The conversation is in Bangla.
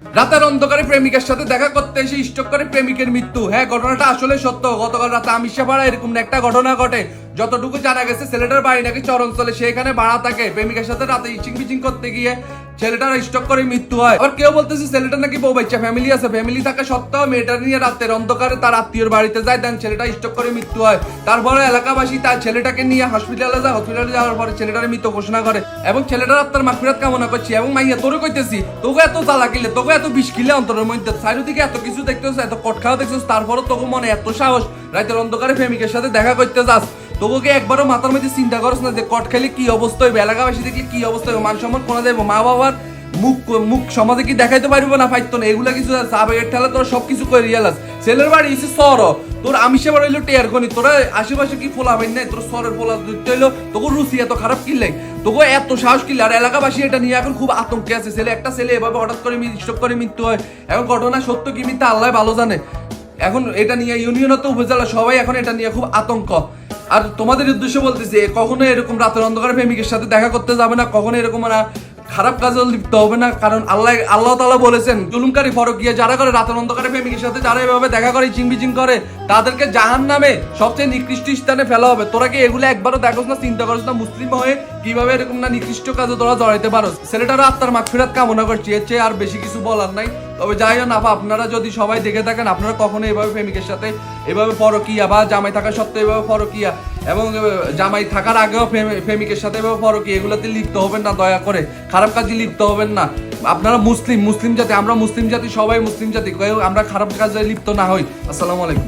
রাতের অন্ধকারে প্রেমিকের সাথে দেখা করতে এসে স্ট্রোক করে প্রেমিকের মৃত্যু। হ্যাঁ, ঘটনাটা আসলে সত্য। গতকাল রাতে আমিষাপাড়া এরকম একটা ঘটনা ঘটে। যতটুকু জানা গেছে, ছেলেটার বাড়ি নাকি চরঞ্চলে, সেখানে ভাড়া থাকে। প্রেমিকের সাথে রাতে ইচিং বিচিং করতে গিয়ে ছেলেটার স্ট্রোক করে মৃত্যু হয়। আবার কেউ বলতেছে ছেলেটা নাকি বউ বাচ্চা ফ্যামিলি আছে, ফ্যামিলি থাকা সত্ত্বেও মেয়েটা নিয়ে রাতের অন্ধকারে তার আত্মীয়র বাড়িতে যায়, দেন ছেলেটা স্ট্রোক করে মৃত্যু হয়। তারপরে এলাকাবাসী তার ছেলেটাকে নিয়ে হসপিটালে যায়। হসপিটালে যাওয়ার পরে ছেলেটার মৃত ঘোষণা করে এবং ছেলেটার আত্মার মাগফিরাত কামনা করছি। এবং মাইয়া তোরে কইতেছি, তোকে এত জ্বালা কিলে, তোকে এত বিষ কিলে অন্তরের মধ্যে, চারিদিকে এত কিছু দেখতেছ, এত কটখাও দেখছিস, তারপরও তোকে মনে এত সাহস রাতের অন্ধকারে প্রেমিকের সাথে দেখা করতে যাস। তোকে একবারও মাথার মধ্যে চিন্তা করছ না যে কট খেলে কি অবস্থা হইবে, এলাকাবাসী দেখলে কি অবস্থা হইবে, মান সম্মান কোনা যাইব, মা বাবার মুখ মুখ সমাজে কি দেখাইতে পারবো না, পাইতো না। এগুলা কিছু আবেগের ঠেলা তোরা সবকিছু করে রিয়ালাস। ছেলের বাড়ি এসে সর, তোর আমিষে বাড়ি হইলো টেয়ার খনি, তোরা আশেপাশে কি ফোলা হবেন নাই, তোর সরের ফোলা দিতে হইলো, তোকে রুচি এত খারাপ কিনলে, তোকে এত সাহস কিনলে। আর এলাকাবাসী এটা নিয়ে এখন খুব আতঙ্কে আছে। একটা ছেলে এভাবে হঠাৎ করে স্ট্রোক করে মৃত্যু হয়। এখন ঘটনা সত্য কি মিথ্যা আল্লাহ ভালো জানে। এখন এটা নিয়ে ইউনিয়নত উপজেলা সবাই এখন এটা নিয়ে খুব আতঙ্ক। আর তোমাদের উদ্দেশ্যে বলতেছি, কখনো এরকম রাতের অন্ধকারে প্রেমিকের সাথে দেখা করতে যাবে না, কখনো এরকম খারাপ কাজে লিপ্ত হবে না। কারণ আল্লাহ তাআলা বলেছেন, জুলুমকারী ফরকিয়া যারা করে রাতের অন্ধকারে প্রেমিকের সাথে, যারা এভাবে দেখা করে চিংবিচিং করে, তাদেরকে জাহান্নামে সবচেয়ে নিকৃষ্ট স্থানে ফেলা হবে। তোরা কি এগুলো একবারও দেখোস না, চিন্তা করছ না মুসলিম হয়ে কিভাবে এরকম না নিকৃষ্ট কাজে তোরা জড়াইতে পারো? ছেলেটারও আত্মার মাগফিরাত কামনা করছি, এর চেয়ে আর বেশি কিছু বলার নাই। তবে যাই হোক না, আপনারা যদি সবাই দেখে থাকেন, আপনারা কখনো এভাবে প্রেমিকের সাথে এভাবে পরকিয়া বা জামাই থাকা সত্ত্বেও এভাবে পরকিয়া এবং জামাই থাকার আগেও প্রেমিকের সাথে এভাবে পরকিয়া, এগুলোতে লিপ্ত হবেন না, দয়া করে খারাপ কাজে লিপ্ত হবেন না। আপনারা মুসলিম জাতি, আমরা মুসলিম জাতি, সবাই মুসলিম জাতি, আমরা খারাপ কাজে লিপ্ত না হই। আসসালামু আলাইকুম।